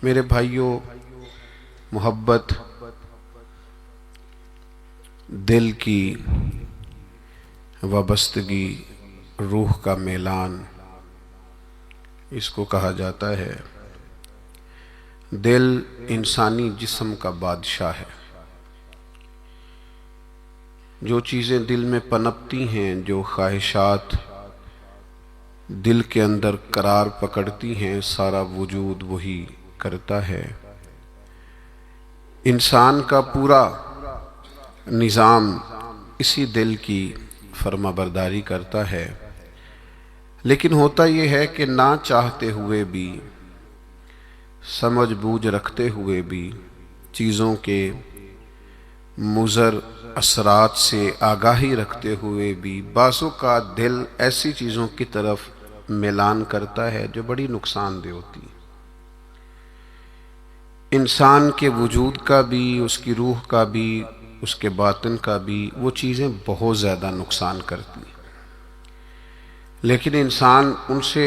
میرے بھائیوں، محبت دل کی وابستگی، روح کا میلان، اس کو کہا جاتا ہے۔ دل انسانی جسم کا بادشاہ ہے۔ جو چیزیں دل میں پنپتی ہیں، جو خواہشات دل کے اندر قرار پکڑتی ہیں، سارا وجود وہی کرتا ہے۔ انسان کا پورا نظام اسی دل کی فرما برداری کرتا ہے۔ لیکن ہوتا یہ ہے کہ نہ چاہتے ہوئے بھی، سمجھ بوجھ رکھتے ہوئے بھی، چیزوں کے مضر اثرات سے آگاہی رکھتے ہوئے بھی بعضوں کا دل ایسی چیزوں کی طرف میلان کرتا ہے جو بڑی نقصان دہ ہوتی ہے۔ انسان کے وجود کا بھی، اس کی روح کا بھی، اس کے باطن کا بھی وہ چیزیں بہت زیادہ نقصان کرتی ہیں، لیکن انسان ان سے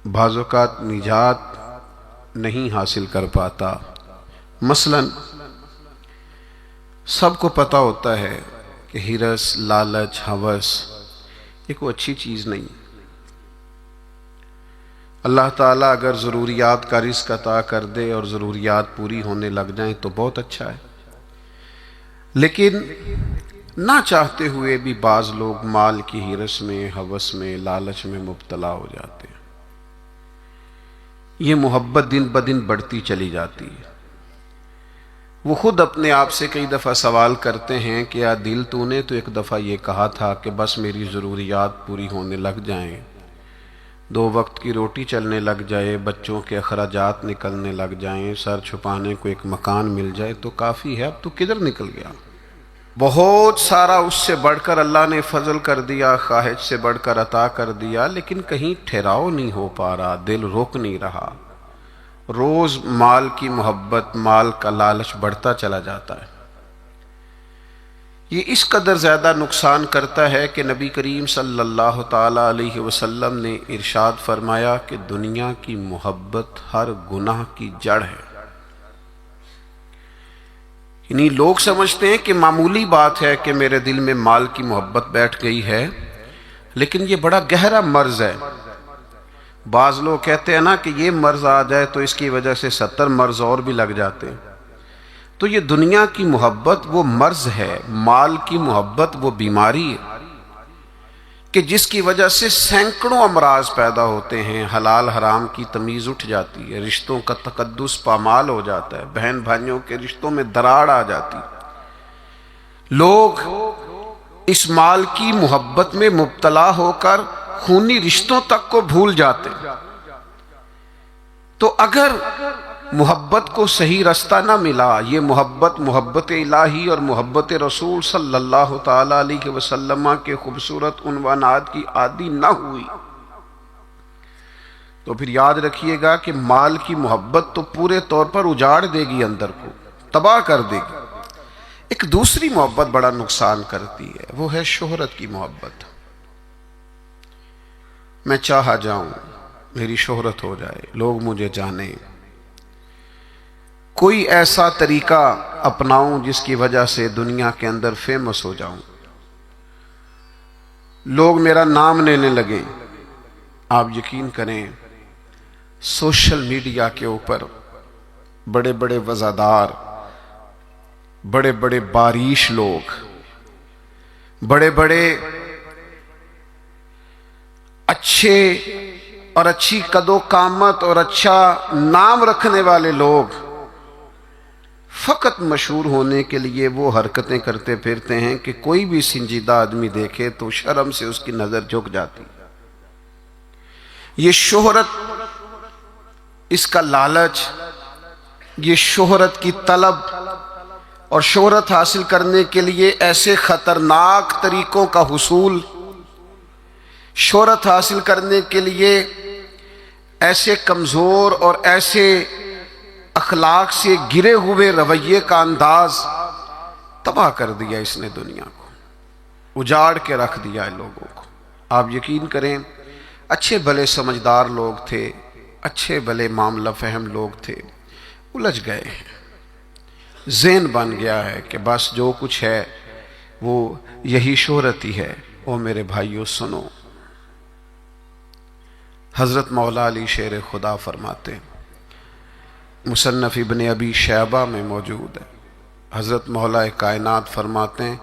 بعض اوقات نجات نہیں حاصل کر پاتا۔ مثلا سب کو پتہ ہوتا ہے کہ ہرس، لالچ، ہوس یہ کوئی اچھی چیز نہیں۔ اللہ تعالیٰ اگر ضروریات کا رزق عطا کر دے اور ضروریات پوری ہونے لگ جائیں تو بہت اچھا ہے، لیکن نہ چاہتے ہوئے بھی بعض لوگ مال کی ہرس میں، ہوس میں، لالچ میں مبتلا ہو جاتے ہیں۔ یہ محبت دن بدن بڑھتی چلی جاتی ہے۔ وہ خود اپنے آپ سے کئی دفعہ سوال کرتے ہیں کہ یا دل تو نے تو ایک دفعہ یہ کہا تھا کہ بس میری ضروریات پوری ہونے لگ جائیں، 2 وقت کی روٹی چلنے لگ جائے، بچوں کے اخراجات نکلنے لگ جائیں، سر چھپانے کو ایک مکان مل جائے تو کافی ہے، اب تو کدھر نکل گیا؟ بہت سارا اس سے بڑھ کر اللہ نے فضل کر دیا، خواہش سے بڑھ کر عطا کر دیا، لیکن کہیں ٹھہراؤ نہیں ہو پا رہا، دل روک نہیں رہا۔ روز مال کی محبت، مال کا لالچ بڑھتا چلا جاتا ہے۔ یہ اس قدر زیادہ نقصان کرتا ہے کہ نبی کریم صلی اللہ تعالی علیہ وسلم نے ارشاد فرمایا کہ دنیا کی محبت ہر گناہ کی جڑ ہے۔ یعنی لوگ سمجھتے ہیں کہ معمولی بات ہے کہ میرے دل میں مال کی محبت بیٹھ گئی ہے، لیکن یہ بڑا گہرا مرض ہے۔ بعض لوگ کہتے ہیں نا کہ یہ مرض آ جائے تو اس کی وجہ سے 70 مرض اور بھی لگ جاتے ہیں۔ تو یہ دنیا کی محبت وہ مرض ہے، مال کی محبت وہ بیماری ہے کہ جس کی وجہ سے سینکڑوں امراض پیدا ہوتے ہیں، حلال حرام کی تمیز اٹھ جاتی ہے، رشتوں کا تقدس پامال ہو جاتا ہے، بہن بھائیوں کے رشتوں میں دراڑ آ جاتی ہے۔ لوگ اس مال کی محبت میں مبتلا ہو کر خونی رشتوں تک کو بھول جاتے ہیں۔ تو اگر محبت کو صحیح رستہ نہ ملا، یہ محبت الہی اور محبت رسول صلی اللہ تعالی علیہ وسلم کے خوبصورت عنوانات کی عادی نہ ہوئی، تو پھر یاد رکھیے گا کہ مال کی محبت تو پورے طور پر اجاڑ دے گی، اندر کو تباہ کر دے گی۔ ایک دوسری محبت بڑا نقصان کرتی ہے، وہ ہے شہرت کی محبت۔ میں چاہا جاؤں، میری شہرت ہو جائے، لوگ مجھے جانیں، کوئی ایسا طریقہ اپناؤں جس کی وجہ سے دنیا کے اندر فیمس ہو جاؤں، لوگ میرا نام لینے لگیں۔ آپ یقین کریں، سوشل میڈیا کے اوپر بڑے بڑے وزادار، بڑے بڑے باریش لوگ، بڑے بڑے اچھے اور اچھی قد و قامت اور اچھا نام رکھنے والے لوگ فقط مشہور ہونے کے لیے وہ حرکتیں کرتے پھرتے ہیں کہ کوئی بھی سنجیدہ آدمی دیکھے تو شرم سے اس کی نظر جھک جاتی۔ یہ شہرت، اس کا لالچ، یہ شہرت کی طلب اور شہرت حاصل کرنے کے لیے ایسے خطرناک طریقوں کا حصول، شہرت حاصل کرنے کے لیے ایسے کمزور اور ایسے اخلاق سے گرے ہوئے رویے کا انداز تباہ کر دیا اس نے دنیا کو، اجاڑ کے رکھ دیا ہے لوگوں کو۔ آپ یقین کریں، اچھے بھلے سمجھدار لوگ تھے، اچھے بھلے معاملہ فہم لوگ تھے، الجھ گئے ہیں، ذہن بن گیا ہے کہ بس جو کچھ ہے وہ یہی شہرت ہی ہے۔ او میرے بھائیو سنو، حضرت مولا علی شیر خدا فرماتے ہیں، مصنف ابن ابی شیبہ میں موجود ہے، حضرت مولا کائنات فرماتے ہیں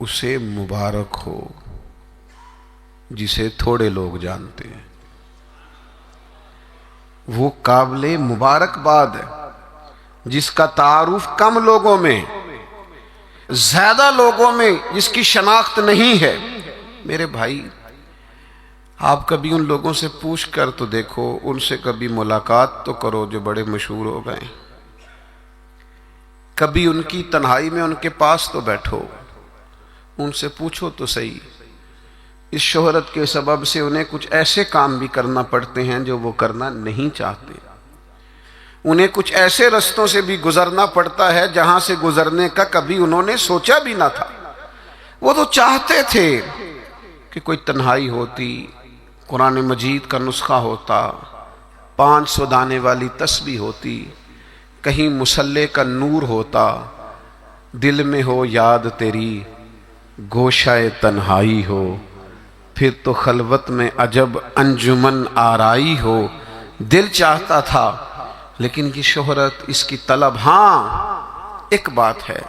اسے مبارک ہو جسے تھوڑے لوگ جانتے ہیں، وہ قابل مبارکباد ہے جس کا تعارف کم لوگوں میں، زیادہ لوگوں میں جس کی شناخت نہیں ہے۔ میرے بھائی، آپ کبھی ان لوگوں سے پوچھ کر تو دیکھو، ان سے کبھی ملاقات تو کرو جو بڑے مشہور ہو گئے، کبھی ان کی تنہائی میں ان کے پاس تو بیٹھو، ان سے پوچھو تو صحیح، اس شہرت کے سبب سے انہیں کچھ ایسے کام بھی کرنا پڑتے ہیں جو وہ کرنا نہیں چاہتے، انہیں کچھ ایسے رستوں سے بھی گزرنا پڑتا ہے جہاں سے گزرنے کا کبھی انہوں نے سوچا بھی نہ تھا۔ وہ تو چاہتے تھے کہ کوئی تنہائی ہوتی، قرآن مجید کا نسخہ ہوتا، 500 دانے والی تسبیح ہوتی، کہیں مصلے کا نور ہوتا، دل میں ہو یاد تیری گوشہ تنہائی ہو، پھر تو خلوت میں عجب انجمن آرائی ہو۔ دل چاہتا تھا، لیکن یہ شہرت، اس کی طلب، ہاں ایک بات ہے،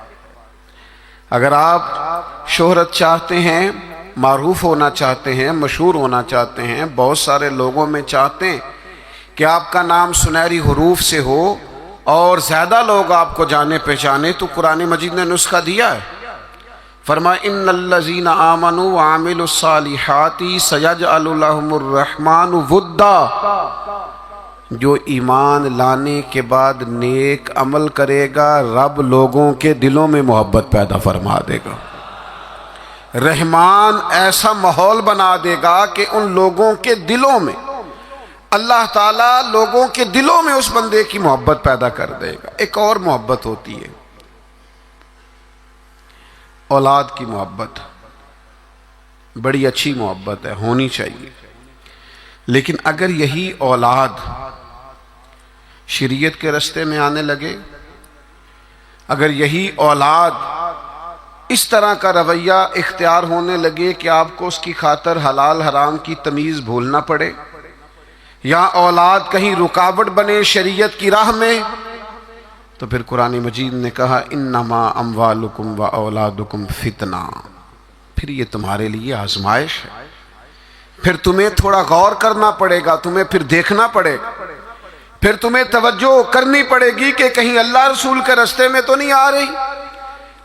اگر آپ شہرت چاہتے ہیں، معروف ہونا چاہتے ہیں، مشہور ہونا چاہتے ہیں، بہت سارے لوگوں میں چاہتے ہیں کہ آپ کا نام سنہری حروف سے ہو اور زیادہ لوگ آپ کو جانے پہچانے، تو قرآن مجید نے نسخہ دیا ہے، فرمایا ان الذین آمنوا وعملوا الصالحات سیجعل لهم الرحمن ودا، جو ایمان لانے کے بعد نیک عمل کرے گا رب لوگوں کے دلوں میں محبت پیدا فرما دے گا، رحمان ایسا ماحول بنا دے گا کہ ان لوگوں کے دلوں میں، اللہ تعالیٰ لوگوں کے دلوں میں اس بندے کی محبت پیدا کر دے گا۔ ایک اور محبت ہوتی ہے، اولاد کی محبت، بڑی اچھی محبت ہے، ہونی چاہیے، لیکن اگر یہی اولاد شریعت کے راستے میں آنے لگے، اگر یہی اولاد اس طرح کا رویہ اختیار ہونے لگے کہ آپ کو اس کی خاطر حلال حرام کی تمیز بھولنا پڑے، یا اولاد کہیں رکاوٹ بنے شریعت کی راہ میں، تو پھر قرآن مجید نے کہا انما اموالکم و اولادکم فتنہ، پھر یہ تمہارے لیے آزمائش ہے، پھر تمہیں تھوڑا غور کرنا پڑے گا، تمہیں پھر دیکھنا پڑے گا، پھر تمہیں توجہ کرنی پڑے گی کہ کہیں اللہ رسول کے راستے میں تو نہیں آ رہی۔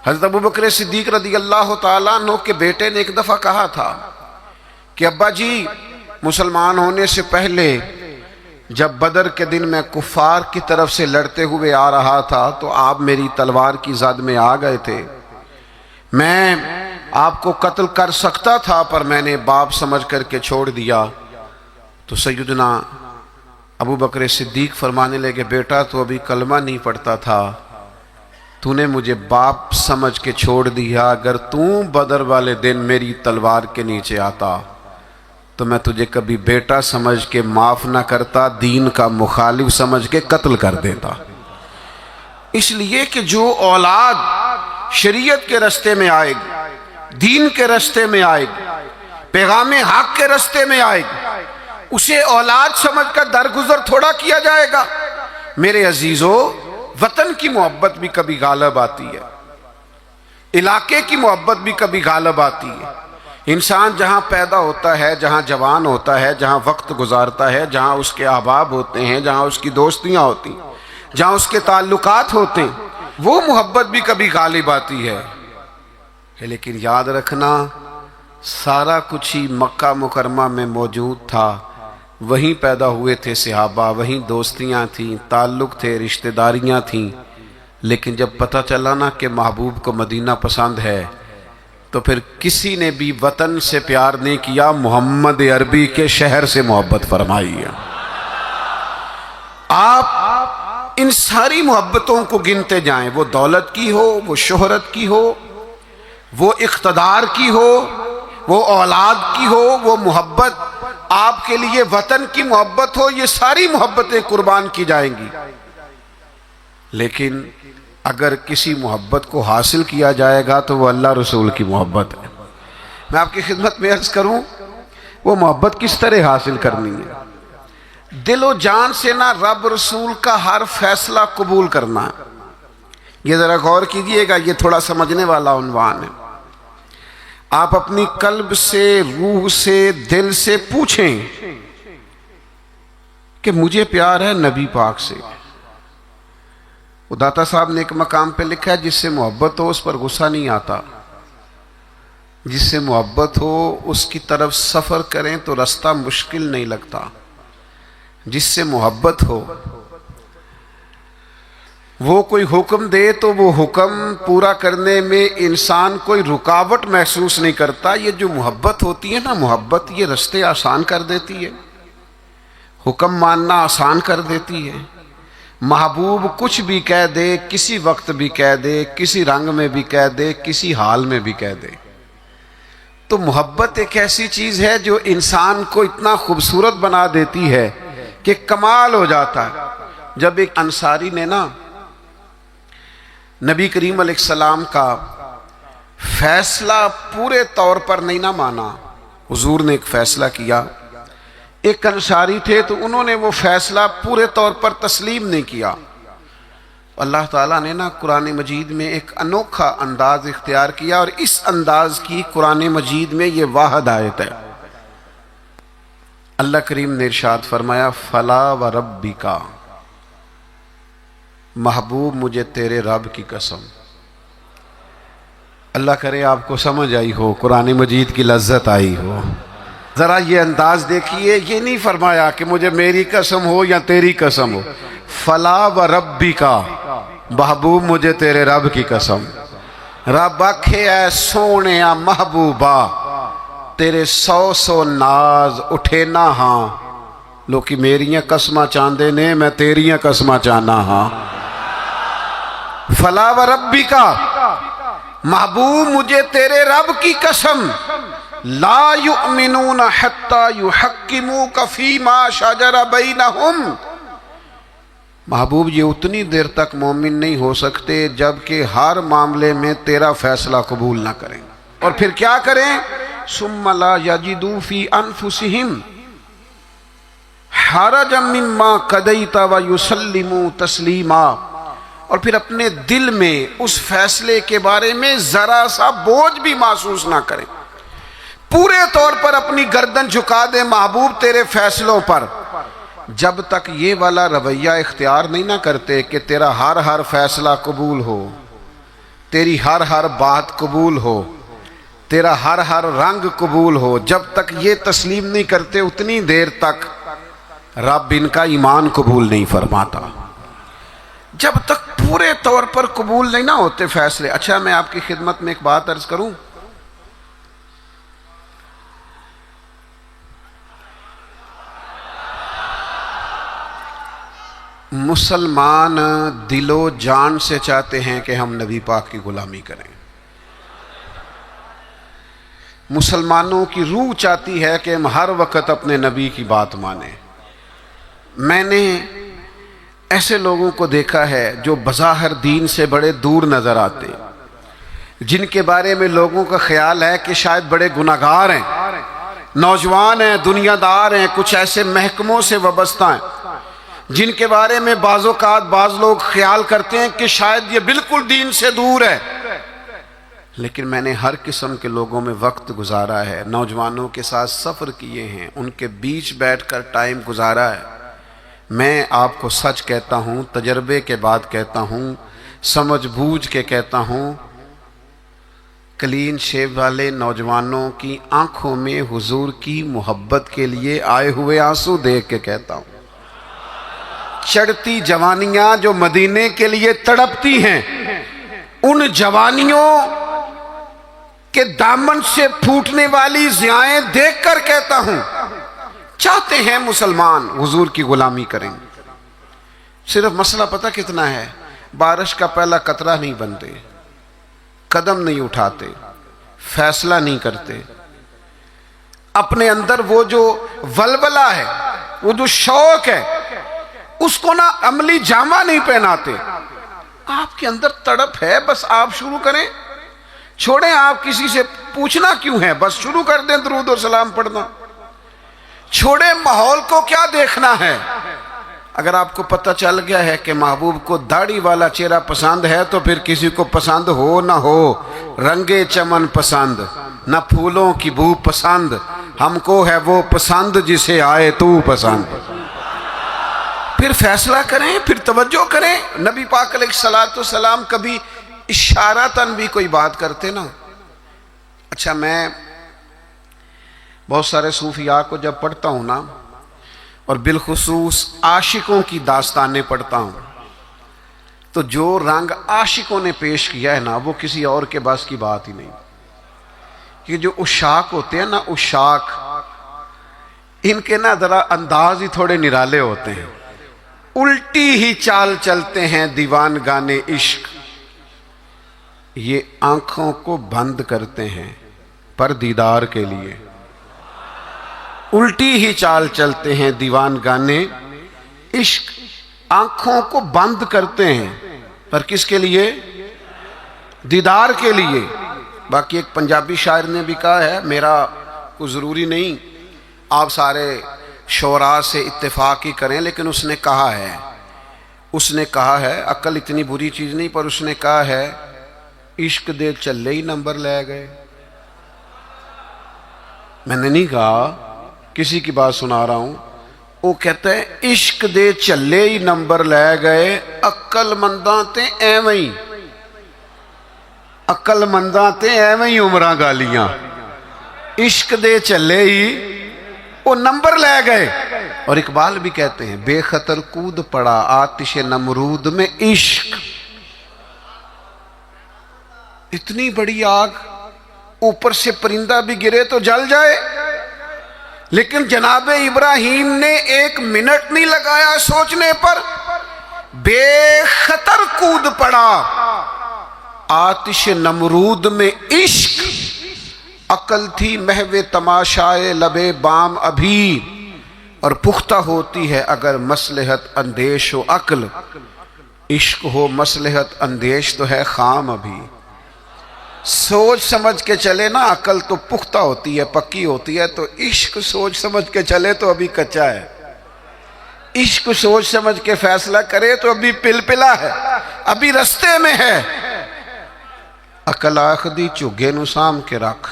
حضرت ابوبکر صدیق رضی اللہ تعالیٰ عنہ کے بیٹے نے ایک دفعہ کہا تھا کہ ابا جی، مسلمان ہونے سے پہلے جب بدر کے دن میں کفار کی طرف سے لڑتے ہوئے آ رہا تھا تو آپ میری تلوار کی زد میں آ گئے تھے، میں آپ کو قتل کر سکتا تھا پر میں نے باپ سمجھ کر کے چھوڑ دیا۔ تو سیدنا ابو بکر صدیق فرمانے لگے بیٹا تو ابھی کلمہ نہیں پڑھتا تھا، تو نے مجھے باپ سمجھ کے چھوڑ دیا، اگر تو بدر والے دن میری تلوار کے نیچے آتا تو میں تجھے کبھی بیٹا سمجھ کے معاف نہ کرتا، دین کا مخالف سمجھ کے قتل کر دیتا۔ اس لیے کہ جو اولاد شریعت کے راستے میں آئے گی، دین کے راستے میں آئے گی، پیغام حق کے راستے میں آئے گی، اسے اولاد سمجھ کر درگزر تھوڑا کیا جائے گا۔ میرے عزیزو، وطن کی محبت بھی کبھی غالب آتی ہے، علاقے کی محبت بھی کبھی غالب آتی ہے۔ انسان جہاں پیدا ہوتا ہے، جہاں جوان ہوتا ہے، جہاں وقت گزارتا ہے، جہاں اس کے احباب ہوتے ہیں، جہاں اس کی دوستیاں ہوتی ہیں، جہاں اس کے تعلقات ہوتے ہیں، وہ محبت بھی کبھی غالب آتی ہے۔ لیکن یاد رکھنا، سارا کچھ ہی مکہ مکرمہ میں موجود تھا، وہیں پیدا ہوئے تھے صحابہ، وہیں دوستیاں تھیں، تعلق تھے، رشتہ داریاں تھیں، لیکن جب پتہ چلا نا کہ محبوب کو مدینہ پسند ہے تو پھر کسی نے بھی وطن سے پیار نہیں کیا، محمد عربی کے شہر سے محبت فرمائی ہے۔ آپ ان ساری محبتوں کو گنتے جائیں، وہ دولت کی ہو، وہ شہرت کی ہو، وہ اقتدار کی ہو، وہ اولاد کی ہو، وہ محبت آپ کے لیے وطن کی محبت ہو، یہ ساری محبتیں قربان کی جائیں گی۔ لیکن اگر کسی محبت کو حاصل کیا جائے گا تو وہ اللہ رسول کی محبت ہے۔ میں آپ کی خدمت میں عرض کروں وہ محبت کس طرح حاصل کرنی ہے؟ دل و جان سے نہ رب رسول کا ہر فیصلہ قبول کرنا ہے۔ یہ ذرا غور کیجئے گا، یہ تھوڑا سمجھنے والا عنوان ہے۔ آپ اپنی قلب سے، روح سے، دل سے پوچھیں کہ مجھے پیار ہے نبی پاک سے۔ داتا صاحب نے ایک مقام پہ لکھا ہے جس سے محبت ہو اس پر غصہ نہیں آتا، جس سے محبت ہو اس کی طرف سفر کریں تو رستہ مشکل نہیں لگتا۔ جس سے محبت ہو وہ کوئی حکم دے تو وہ حکم پورا کرنے میں انسان کوئی رکاوٹ محسوس نہیں کرتا۔ یہ جو محبت ہوتی ہے نا، محبت یہ رستے آسان کر دیتی ہے، حکم ماننا آسان کر دیتی ہے۔ محبوب کچھ بھی کہہ دے، کسی وقت بھی کہہ دے، کسی رنگ میں بھی کہہ دے، کسی حال میں بھی کہہ دے۔ تو محبت ایک ایسی چیز ہے جو انسان کو اتنا خوبصورت بنا دیتی ہے کہ کمال ہو جاتا ہے۔ جب ایک انصاری نے نا نبی کریم علیہ السلام کا فیصلہ پورے طور پر نہیں نہ مانا، حضور نے ایک فیصلہ کیا، ایک انصاری تھے تو انہوں نے وہ فیصلہ پورے طور پر تسلیم نہیں کیا۔ اللہ تعالیٰ نے نا قرآن مجید میں ایک انوکھا انداز اختیار کیا، اور اس انداز کی قرآن مجید میں یہ واحد آیت ہے۔ اللہ کریم نے ارشاد فرمایا فلا وربک، محبوب مجھے تیرے رب کی قسم۔ اللہ کرے آپ کو سمجھ آئی ہو، قرآن مجید کی لذت آئی ہو۔ ذرا یہ انداز دیکھیے، یہ نہیں فرمایا کہ مجھے میری قسم ہو یا تیری قسم ہو، فلا وربک، محبوب مجھے تیرے رب کی قسم۔ رب آکھے اے سونیا محبوبہ تیرے سو ناز اٹھے نہ ہاں، لوکی میریاں قسماں چاندے نے، میں تیریاں قسماں چانا ہاں۔ فلا وربک، محبوب مجھے تیرے رب کی قسم، لا یؤمنون حتی یحکموک فیما شجر بینہم، محبوب یہ اتنی دیر تک مومن نہیں ہو سکتے جب کہ ہر معاملے میں تیرا فیصلہ قبول نہ کریں، اور پھر کیا کریں؟ ثم لا یجدوا فی انفسہم حرجا مما قضیت ویسلموا تسلیما، اور پھر اپنے دل میں اس فیصلے کے بارے میں ذرا سا بوجھ بھی محسوس نہ کریں، پورے طور پر اپنی گردن جھکا دیں محبوب تیرے فیصلوں پر۔ جب تک یہ والا رویہ اختیار نہیں نہ کرتے کہ تیرا ہر فیصلہ قبول ہو، تیری ہر بات قبول ہو، تیرا ہر رنگ قبول ہو، جب تک یہ تسلیم نہیں کرتے اتنی دیر تک رب ان کا ایمان قبول نہیں فرماتا۔ جب تک پورے طور پر قبول نہیں نہ ہوتے فیصلے۔ اچھا میں آپ کی خدمت میں ایک بات عرض کروں، مسلمان دل و جان سے چاہتے ہیں کہ ہم نبی پاک کی غلامی کریں، مسلمانوں کی روح چاہتی ہے کہ ہم ہر وقت اپنے نبی کی بات مانیں۔ میں نے ایسے لوگوں کو دیکھا ہے جو بظاہر دین سے بڑے دور نظر آتے، جن کے بارے میں لوگوں کا خیال ہے کہ شاید بڑے گناہگار ہیں، نوجوان ہیں، دنیا دار ہیں، کچھ ایسے محکموں سے وابستہ ہیں جن کے بارے میں بعض اوقات بعض لوگ خیال کرتے ہیں کہ شاید یہ بالکل دین سے دور ہے۔ لیکن میں نے ہر قسم کے لوگوں میں وقت گزارا ہے، نوجوانوں کے ساتھ سفر کیے ہیں، ان کے بیچ بیٹھ کر ٹائم گزارا ہے۔ میں آپ کو سچ کہتا ہوں، تجربے کے بعد کہتا ہوں، سمجھ بوجھ کے کہتا ہوں، کلین شیو والے نوجوانوں کی آنکھوں میں حضور کی محبت کے لیے آئے ہوئے آنسو دیکھ کے کہتا ہوں، چڑھتی جوانیاں جو مدینے کے لیے تڑپتی ہیں، ان جوانیوں کے دامن سے پھوٹنے والی ضیائیں دیکھ کر کہتا ہوں، چاہتے ہیں مسلمان حضور کی غلامی کریں، صرف مسئلہ پتہ کتنا ہے؟ بارش کا پہلا قطرہ نہیں بنتے، قدم نہیں اٹھاتے، فیصلہ نہیں کرتے، اپنے اندر وہ جو ولولہ ہے، وہ جو شوق ہے، اس کو نہ عملی جامہ نہیں پہناتے۔ آپ کے اندر تڑپ ہے، بس آپ شروع کریں، چھوڑیں آپ کسی سے پوچھنا کیوں ہے، بس شروع کر دیں درود و سلام پڑھنا، چھوڑیں ماحول کو کیا دیکھنا ہے۔ اگر آپ کو پتہ چل گیا ہے کہ محبوب کو داڑھی والا چہرہ پسند ہے تو پھر کسی کو پسند ہو نہ ہو، رنگے چمن پسند نہ پھولوں کی بو پسند، ہم کو ہے وہ پسند جسے آئے تو پسند۔ پھر فیصلہ کریں، پھر توجہ کریں۔ نبی پاک علیہ الصلوۃ والسلام کبھی اشارتاً بھی کوئی بات کرتے نا۔ اچھا، میں بہت سارے صوفیاء کو جب پڑھتا ہوں نا، اور بالخصوص عاشقوں کی داستانیں پڑھتا ہوں، تو جو رنگ عاشقوں نے پیش کیا ہے نا، وہ کسی اور کے بس کی بات ہی نہیں۔ یہ جو عشاق ہوتے ہیں نا، عشاق، ان کے نا ذرا انداز ہی تھوڑے نرالے ہوتے ہیں، الٹی ہی چال چلتے ہیں دیوان گانے عشق، یہ آنکھوں کو بند کرتے ہیں پر دیدار کے لیے۔ الٹی ہی چال چلتے ہیں دیوان گانے عشق، آنکھوں کو بند کرتے ہیں پر کس کے لیے؟ دیدار کے لیے۔ باقی ایک پنجابی شاعر نے بھی کہا ہے، میرا کوئی ضروری نہیں آپ سارے شعراء سے اتفاق ہی کریں، لیکن اس نے کہا ہے عقل اتنی بری چیز نہیں، پر اس نے کہا ہے عشق دے چلے ہی نمبر لے گئے۔ میں نے نہیں کہا، کسی کی بات سنا رہا ہوں، وہ کہتا ہے عشق دے چلے ہی نمبر لے گئے، عقل منداں تے ایویں ہی، عقل منداں تے ایویں ہی عمراں گالیاں، عشق دے چلے ہی وہ نمبر لے گئے۔ اور اقبال بھی کہتے ہیں بے خطر کود پڑا آتش نمرود میں عشق، اتنی بڑی آگ، اوپر سے پرندہ بھی گرے تو جل جائے، لیکن جناب ابراہیم نے 1 منٹ نہیں لگایا سوچنے پر، بے خطر کود پڑا آتش نمرود میں عشق، عقل تھی محو تماشائے لبے بام ابھی، اور پختہ ہوتی ہے اگر مصلحت اندیش و عقل، عشق ہو مصلحت اندیش تو ہے خام ابھی۔ سوچ سمجھ کے چلے نا، عقل تو پختہ ہوتی ہے، پکی ہوتی ہے، تو عشق سوچ سمجھ کے چلے تو ابھی کچا ہے، عشق سوچ سمجھ کے فیصلہ کرے تو ابھی پلپلا ہے، ابھی رستے میں ہے۔ عقل آخدی چگے نو سام کے رکھ،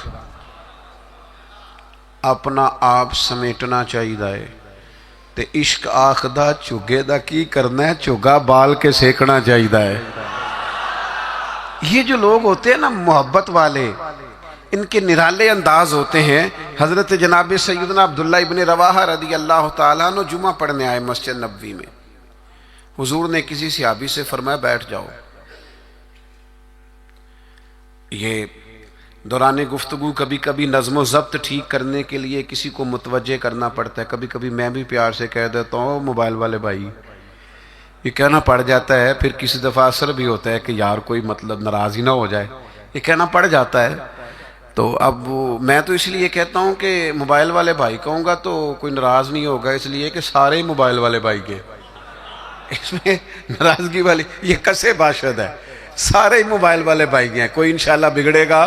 اپنا آپ سمیٹنا چاہیے، تے عشق آخدہ چگے دا کی کرنا ہے، چگا بال کے سیکنا چاہیے۔ یہ جو لوگ ہوتے ہیں نا محبت والے، ان کے نرالے انداز ہوتے ہیں۔ حضرت جناب سیدنا عبداللہ ابن رواحہ رضی اللہ تعالیٰ عنہ جمعہ پڑھنے آئے مسجد نبوی میں، حضور نے کسی صحابی سے فرمایا بیٹھ جاؤ۔ یہ دوران گفتگو کبھی کبھی نظم و ضبط ٹھیک کرنے کے لیے کسی کو متوجہ کرنا پڑتا ہے، کبھی کبھی میں بھی پیار سے کہہ دیتا ہوں موبائل والے بھائی، یہ کہنا پڑ جاتا ہے، پھر کسی دفعہ اثر بھی ہوتا ہے کہ یار کوئی مطلب ناراض ہی نہ ہو جائے، یہ کہنا پڑ جاتا ہے۔ تو اب میں تو اس لیے کہتا ہوں کہ موبائل والے بھائی کہوں گا تو کوئی ناراض نہیں ہوگا، اس لیے کہ سارے ہی موبائل والے بھائی کے، اس میں ناراضگی والی یہ کسے باشد ہے، سارے ہی موبائل والے بھائی ہیں، کوئی انشاءاللہ بگڑے گا۔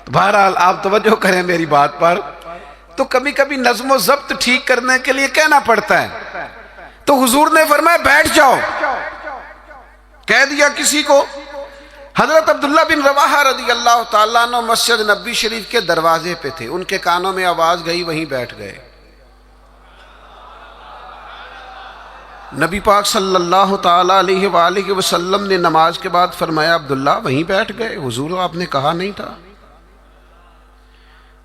بہرحال آپ توجہ کریں میری بات پر، تو کبھی کبھی نظم و ضبط ٹھیک کرنے کے لیے کہنا پڑتا ہے، تو حضور نے فرمایا بیٹھ جاؤ، کہہ دیا کسی کو۔ حضرت عبداللہ بن رواحہ رضی اللہ تعالیٰ عنہ مسجد نبوی شریف کے دروازے پہ تھے، ان کے کانوں میں آواز گئی، وہیں بیٹھ گئے۔ نبی پاک صلی اللہ تعالیٰ علیہ وآلہ وسلم نے نماز کے بعد فرمایا عبداللہ وہیں بیٹھ گئے، حضور آپ نے کہا نہیں تھا۔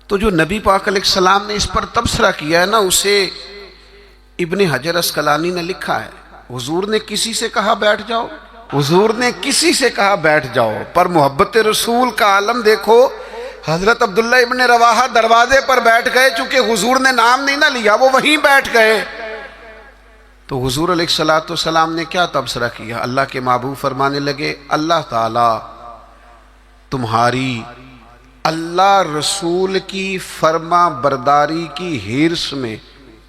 تو جو نبی پاک علیہ السلام نے اس پر تبصرہ کیا ہے نا، اسے ابن حجر اسقلانی نے لکھا ہے، حضور نے کسی سے کہا بیٹھ جاؤ، حضور نے کسی سے کہا بیٹھ جاؤ، پر محبت رسول کا عالم دیکھو، حضرت عبداللہ ابن رواحہ دروازے پر بیٹھ گئے، چونکہ حضور نے نام نہیں نہ لیا، وہ وہیں بیٹھ گئے۔ تو حضور علیہ الصلوۃ والسلام نے کیا تبصرہ کیا؟ اللہ کے محبوب فرمانے لگے اللہ تعالیٰ تمہاری اللہ رسول کی فرما برداری کی ہرس میں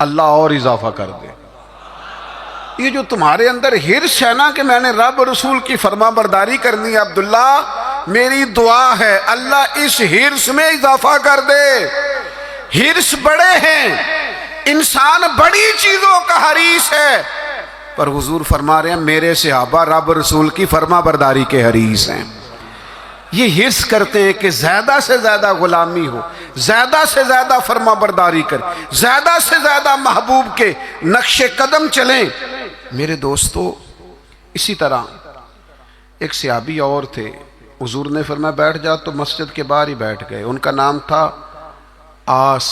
اللہ اور اضافہ کر دے۔ یہ جو تمہارے اندر ہرس ہے نا کہ میں نے رب رسول کی فرما برداری کرنی ہے، عبداللہ میری دعا ہے اللہ اس ہرس میں اضافہ کر دے۔ ہرس بڑے ہیں، انسان بڑی چیزوں کا حریص ہے، پر حضور فرما رہے ہیں میرے صحابہ رب رسول کی فرما برداری کے حریص ہیں۔ یہ حرص کرتے ہیں کہ زیادہ سے زیادہ غلامی ہو، زیادہ سے زیادہ فرما برداری کر، زیادہ سے زیادہ محبوب کے نقش قدم چلیں۔ میرے دوستو، اسی طرح ایک صحابی اور تھے، حضور نے فرمایا بیٹھ جا، تو مسجد کے باہر ہی بیٹھ گئے۔ ان کا نام تھا آس۔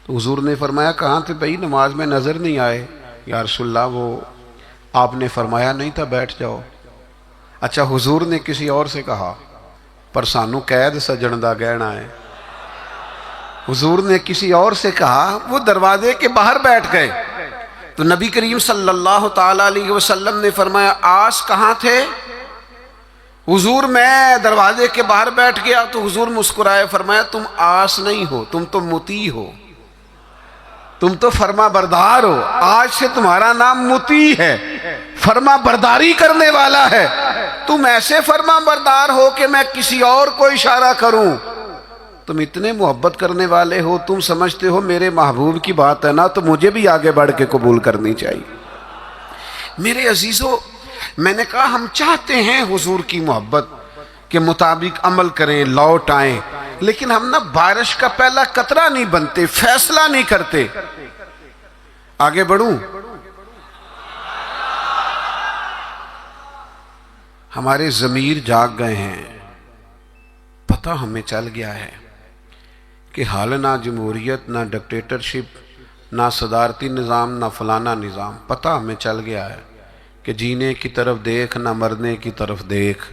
تو حضور نے فرمایا کہاں تھے بھائی، نماز میں نظر نہیں آئے۔ یا رسول اللہ وہ آپ نے فرمایا نہیں تھا بیٹھ جاؤ۔ اچھا حضور نے کسی اور سے کہا، پر سانو قید سجن دا گہنا ہے۔ حضور نے کسی اور سے کہا، وہ دروازے کے باہر بیٹھ گئے۔ تو نبی کریم صلی اللہ تعالی علیہ وسلم نے فرمایا آس کہاں تھے؟ حضور میں دروازے کے باہر بیٹھ گیا۔ تو حضور مسکرائے، فرمایا تم آس نہیں ہو، تم تو مطیع ہو، تم تو فرما بردار ہو۔ آج سے تمہارا نام مطیع ہے، فرما برداری کرنے والا ہے۔ تم ایسے فرما بردار ہو کہ میں کسی اور کو اشارہ کروں۔ تم اتنے محبت کرنے والے ہو، تم سمجھتے ہو میرے محبوب کی بات ہے نا، تو مجھے بھی آگے بڑھ کے قبول کرنی چاہیے۔ میرے عزیزو، میں نے کہا ہم چاہتے ہیں حضور کی محبت کے مطابق عمل کریں، لوٹ آئیں، لیکن ہم نا بارش کا پہلا قطرہ نہیں بنتے، فیصلہ نہیں کرتے۔ آگے بڑھوں؟ ہمارے ضمیر جاگ گئے ہیں، پتہ ہمیں چل گیا ہے کہ حال نہ جمہوریت، نہ ڈکٹیٹرشپ، نہ صدارتی نظام، نہ فلانا نظام۔ پتہ ہمیں چل گیا ہے کہ جینے کی طرف دیکھ، نہ مرنے کی طرف دیکھ،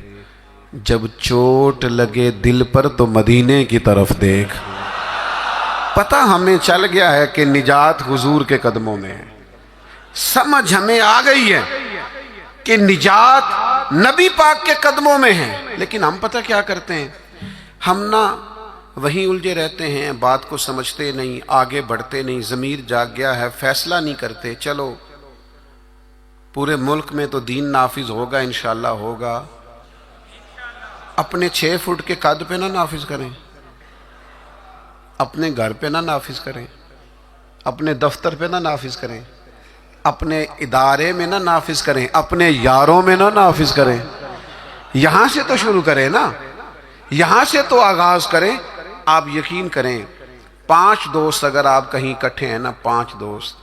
جب چوٹ لگے دل پر تو مدینے کی طرف دیکھ۔ پتہ ہمیں چل گیا ہے کہ نجات حضور کے قدموں میں ہے۔ سمجھ ہمیں آ گئی ہے کہ نجات نبی پاک کے قدموں میں ہے، لیکن ہم پتہ کیا کرتے ہیں، ہم نہ وہیں الجھے رہتے ہیں، بات کو سمجھتے نہیں، آگے بڑھتے نہیں۔ ضمیر جاگ گیا ہے، فیصلہ نہیں کرتے، چلو پورے ملک میں تو دین نافذ ہوگا، انشاءاللہ ہوگا۔ اپنے 6 فٹ کے قد پہ نہ نافذ کریں، اپنے گھر پہ نہ نافذ کریں، اپنے دفتر پہ نہ نافذ کریں، اپنے ادارے میں نہ نافذ کریں، اپنے یاروں میں نہ نافذ کریں۔ یہاں سے تو شروع کریں نا، یہاں سے تو آغاز کریں۔ آپ یقین کریں، 5 دوست اگر آپ کہیں اکٹھے ہیں نا، 5 دوست،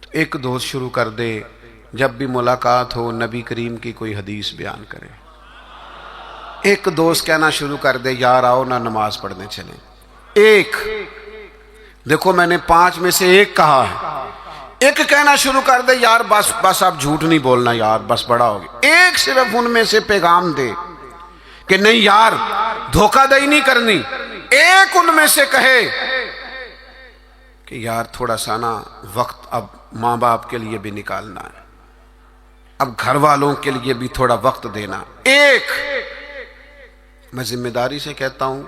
تو ایک دوست شروع کر دے جب بھی ملاقات ہو نبی کریم کی کوئی حدیث بیان کرے۔ ایک دوست کہنا شروع کر دے یار آؤ نا نماز پڑھنے چلیں۔ ایک، دیکھو میں نے 5 میں سے ایک کہا ہے۔ ایک کہنا شروع کر دے یار بس آپ جھوٹ نہیں بولنا یار، بس بڑا ہو گیا۔ ایک صرف ان میں سے پیغام دے کہ نہیں یار دھوکہ دہی نہیں کرنی۔ ایک ان میں سے کہے کہ یار تھوڑا سا نا وقت اب ماں باپ کے لیے بھی نکالنا ہے، اب گھر والوں کے لیے بھی تھوڑا وقت دینا۔ ایک، میں ذمہ داری سے کہتا ہوں،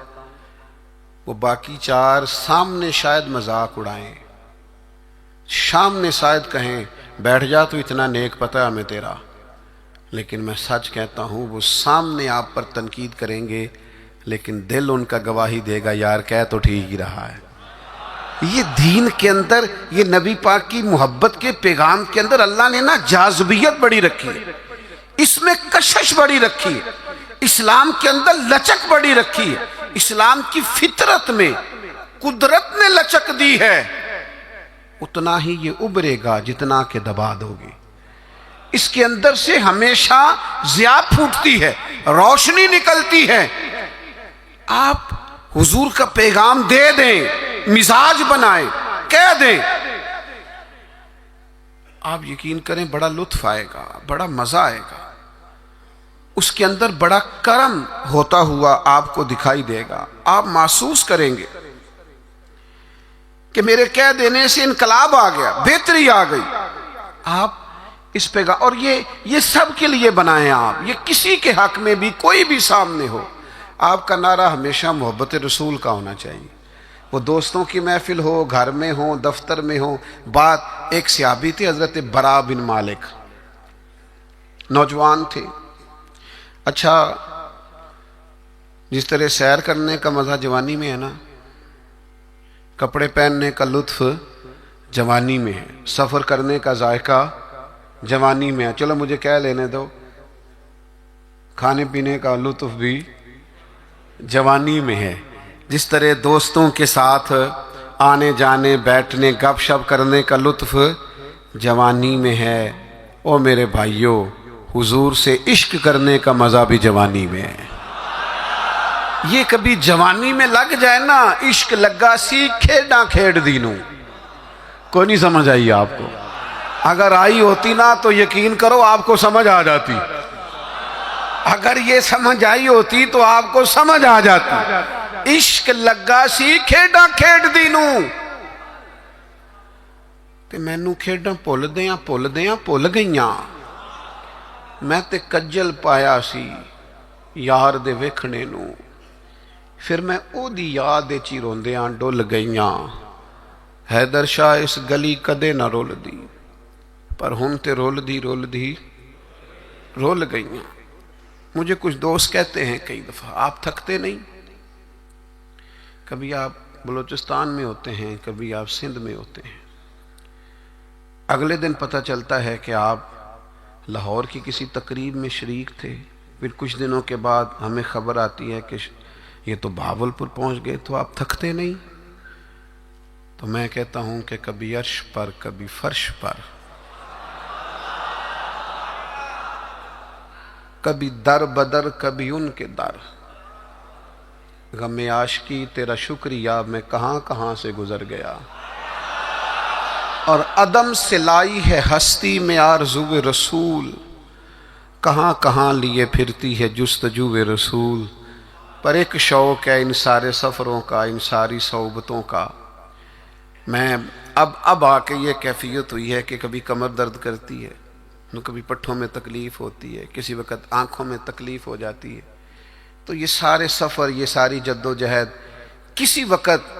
وہ باقی 4 سامنے شاید مذاق اڑائیں، سامنے شاید کہیں بیٹھ جا تو اتنا نیک پتہ ہے ہمیں تیرا، لیکن میں سچ کہتا ہوں وہ سامنے آپ پر تنقید کریں گے، لیکن دل ان کا گواہی دے گا یار کہہ تو ٹھیک ہی رہا ہے۔ یہ دین کے اندر، یہ نبی پاک کی محبت کے پیغام کے اندر اللہ نے نا جاذبیت بڑی رکھی ہے، اس میں کشش بڑی رکھی ہے، اسلام کے اندر لچک بڑی رکھی ہے۔ اسلام کی فطرت میں قدرت نے لچک دی ہے، اتنا ہی یہ ابھرے گا جتنا کہ دبا دو گے۔ اس کے اندر سے ہمیشہ ضیاء پھوٹتی ہے، روشنی نکلتی ہے۔ آپ حضور کا پیغام دے دیں، مزاج بنائیں، کہہ دیں، آپ یقین کریں بڑا لطف آئے گا، بڑا مزہ آئے گا۔ اس کے اندر بڑا کرم ہوتا ہوا آپ کو دکھائی دے گا۔ آپ محسوس کریں گے کہ میرے کہہ دینے سے انقلاب آ گیا، بہتری آ گئی۔ آپ اس پیغام، اور یہ سب کے لیے بنائیں آپ، یہ کسی کے حق میں بھی کوئی بھی سامنے ہو، آپ کا نعرہ ہمیشہ محبت رسول کا ہونا چاہیے. وہ دوستوں کی محفل ہو، گھر میں ہو، دفتر میں ہو. بات ایک صحابی تھے حضرت برا بن مالک، نوجوان تھے. اچھا، جس طرح سیر کرنے کا مزہ جوانی میں ہے نا، کپڑے پہننے کا لطف جوانی میں ہے، سفر کرنے کا ذائقہ جوانی میں ہے. چلو مجھے کہہ لینے دو، کھانے پینے کا لطف بھی جوانی میں ہے. جس طرح دوستوں کے ساتھ آنے جانے، بیٹھنے، گپ شپ کرنے کا لطف جوانی میں ہے. او میرے بھائیوں، حضور سے عشق کرنے کا مزہ بھی جوانی میں ہے. یہ کبھی جوانی میں لگ جائے نا، عشق لگا سی کھیڈاں کھیڑ دینوں. کوئی نہیں سمجھ آئی آپ کو؟ اگر آئی ہوتی نا تو یقین کرو آپ کو سمجھ آ جاتی. اگر یہ سمجھ آئی ہوتی تو آپ کو سمجھ آ جاتی. عشق لگا سی کھیڈاں کھیڑ دینوں، تے مینوں کھیڈاں بھل گئیاں. میں تے کجل پایا سی یار دے ویکھنے نوں، پھر میں او دی یاد چی روندیاں ڈل گئیاں. حیدر شاہ اس گلی کدے نہ رول دی، پر ہن تے رول دی رول گئیاں. مجھے کچھ دوست کہتے ہیں کئی دفعہ، آپ تھکتے نہیں؟ کبھی آپ بلوچستان میں ہوتے ہیں، کبھی آپ سندھ میں ہوتے ہیں، اگلے دن پتہ چلتا ہے کہ آپ لاہور کی کسی تقریب میں شریک تھے. پھر کچھ دنوں کے بعد ہمیں خبر آتی ہے کہ یہ تو بہاولپور پہنچ گئے. تو آپ تھکتے نہیں؟ تو میں کہتا ہوں کہ کبھی عرش پر، کبھی فرش پر، کبھی در بدر، کبھی ان کے در. غم عاشقی تیرا شکریہ میں کہاں سے گزر گیا، اور عدم سے لائی ہے ہستی میں آرزو رسول. کہاں لیے پھرتی ہے جستجو رسول. پر ایک شوق ہے ان سارے سفروں کا، ان ساری صحبتوں کا. میں اب آ کے یہ کیفیت ہوئی ہے کہ کبھی کمر درد کرتی ہے، کبھی پٹھوں میں تکلیف ہوتی ہے، کسی وقت آنکھوں میں تکلیف ہو جاتی ہے. تو یہ سارے سفر، یہ ساری جد و جہد، کسی وقت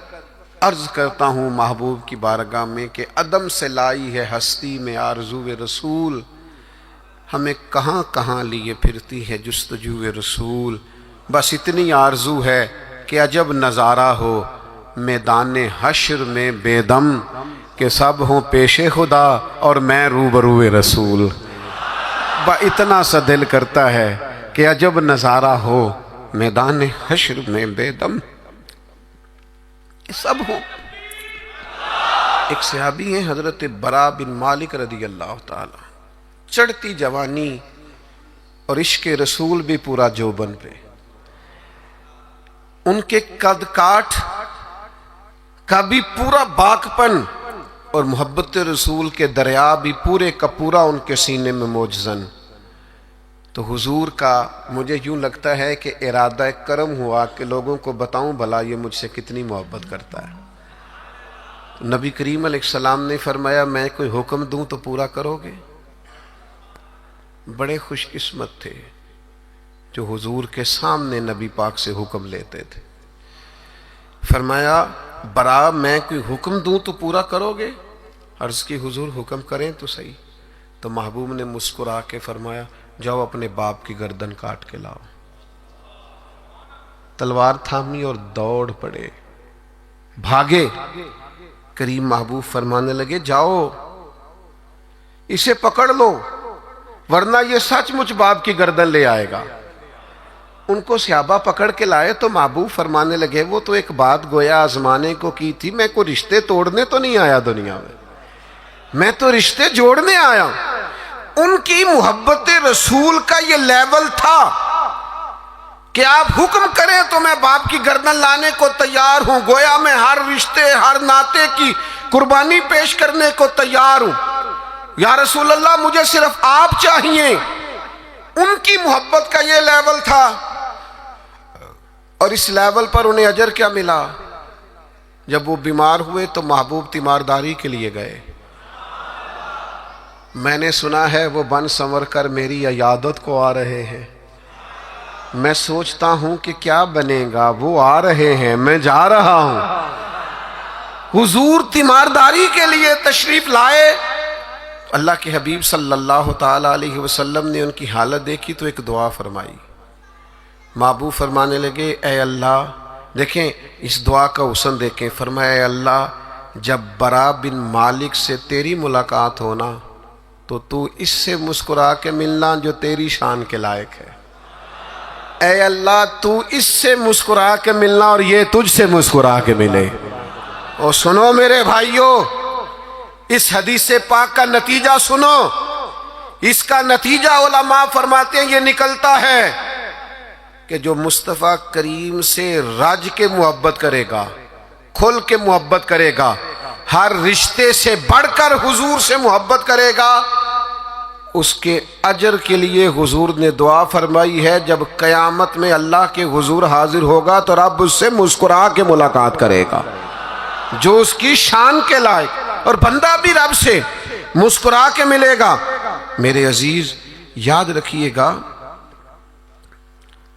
عرض کرتا ہوں محبوب کی بارگاہ میں کہ عدم سے لائی ہے ہستی میں آرزو رسول. ہمیں کہاں لیے پھرتی ہے جستجو رسول. بس اتنی آرزو ہے کہ عجب نظارہ ہو میدان حشر میں بے دم، کہ سب ہوں پیش خدا اور میں روبرو رسول. اتنا سا دل کرتا ہے کہ عجب نظارہ ہو میدان حشر میں بے دم، سب ہوں. ایک صحابی ہیں حضرت برا بن مالک رضی اللہ تعالی، چڑھتی جوانی اور عشق رسول بھی پورا جوبن پہ. ان کے قد کاٹ کا بھی پورا باکپن اور محبت رسول کے دریا بھی پورے کا پورا ان کے سینے میں موجزن. تو حضور کا مجھے یوں لگتا ہے کہ ارادہ کرم ہوا کہ لوگوں کو بتاؤں بھلا یہ مجھ سے کتنی محبت کرتا ہے. نبی کریم علیہ السلام نے فرمایا میں کوئی حکم دوں تو پورا کرو گے؟ بڑے خوش قسمت تھے جو حضور کے سامنے نبی پاک سے حکم لیتے تھے. فرمایا برا میں کوئی حکم دوں تو پورا کرو گے؟ عرض کی حضور حکم کریں تو صحیح. تو محبوب نے مسکرا کے فرمایا جاؤ اپنے باپ کی گردن کاٹ کے لاؤ. تلوار تھامی اور دوڑ پڑے، بھاگے. کریم محبوب فرمانے لگے جاؤ اسے پکڑ لو ورنہ یہ سچ مچ باپ کی گردن لے آئے گا. ان کو صحابہ پکڑ کے لائے تو محبوب فرمانے لگے وہ تو ایک بات گویا آزمانے کو کی تھی، میں کوئی رشتے توڑنے تو نہیں آیا دنیا میں تو رشتے جوڑنے آیا. ان کی محبت رسول کا یہ لیول تھا کہ آپ حکم کریں تو میں باپ کی گردن لانے کو تیار ہوں. گویا میں ہر رشتے، ہر ناطے کی قربانی پیش کرنے کو تیار ہوں. یا رسول اللہ مجھے صرف آپ چاہیے. ان کی محبت کا یہ لیول تھا. اور اس لیول پر انہیں اجر کیا ملا؟ جب وہ بیمار ہوئے تو محبوب تیمارداری کے لیے گئے. میں نے سنا ہے وہ بن سنور کر میری عیادت کو آ رہے ہیں. میں سوچتا ہوں کہ کیا بنے گا، وہ آ رہے ہیں میں جا رہا ہوں۔ حضور تیمارداری کے لیے تشریف لائے، اللہ کے حبیب صلی اللہ تعالی علیہ وسلم نے ان کی حالت دیکھی تو ایک دعا فرمائی۔ محبوب فرمانے لگے اے اللہ، دیکھیں اس دعا کا حسن دیکھیں، فرمایا اے اللہ جب برا بن مالک سے تیری ملاقات ہونا تو اس سے مسکرا کے ملنا جو تیری شان کے لائق ہے۔ اے اللہ تو اس سے مسکرا کے ملنا اور یہ تجھ سے مسکرا کے ملے۔ اور سنو میرے بھائیو، اس حدیث پاک کا نتیجہ سنو، اس کا نتیجہ علماء فرماتے ہیں یہ نکلتا ہے کہ جو مصطفیٰ کریم سے رج کے محبت کرے گا، کھل کے محبت کرے گا، ہر رشتے سے بڑھ کر حضور سے محبت کرے گا، اس کے اجر کے لیے حضور نے دعا فرمائی ہے جب قیامت میں اللہ کے حضور حاضر ہوگا تو رب اس سے مسکرا کے ملاقات کرے گا جو اس کی شان کے لائق، اور بندہ بھی رب سے مسکرا کے ملے گا۔ میرے عزیز یاد رکھیے گا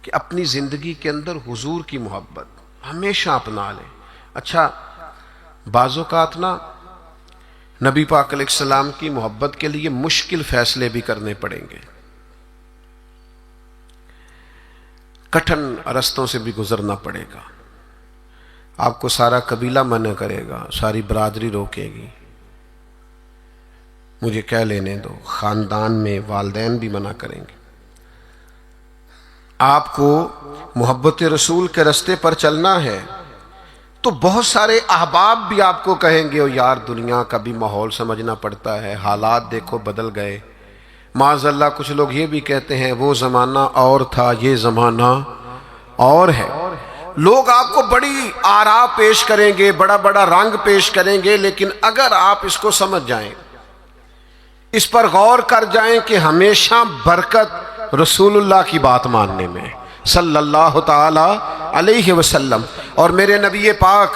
کہ اپنی زندگی کے اندر حضور کی محبت ہمیشہ اپنا لیں۔ اچھا بعض اوقات نا نبی پاک علیہ السلام کی محبت کے لیے مشکل فیصلے بھی کرنے پڑیں گے، کٹھن رستوں سے بھی گزرنا پڑے گا۔ آپ کو سارا قبیلہ منع کرے گا، ساری برادری روکے گی، مجھے کہہ لینے دو، خاندان میں والدین بھی منع کریں گے۔ آپ کو محبت رسول کے رستے پر چلنا ہے تو بہت سارے احباب بھی آپ کو کہیں گے او یار دنیا کا بھی ماحول سمجھنا پڑتا ہے، حالات دیکھو بدل گئے۔ معاذ اللہ کچھ لوگ یہ بھی کہتے ہیں وہ زمانہ اور تھا یہ زمانہ اور ہے۔ لوگ آپ کو بڑی آراء پیش کریں گے، بڑا بڑا رنگ پیش کریں گے، لیکن اگر آپ اس کو سمجھ جائیں، اس پر غور کر جائیں کہ ہمیشہ برکت رسول اللہ کی بات ماننے میں صلی اللہ تعالی علیہ وسلم، اور میرے نبی پاک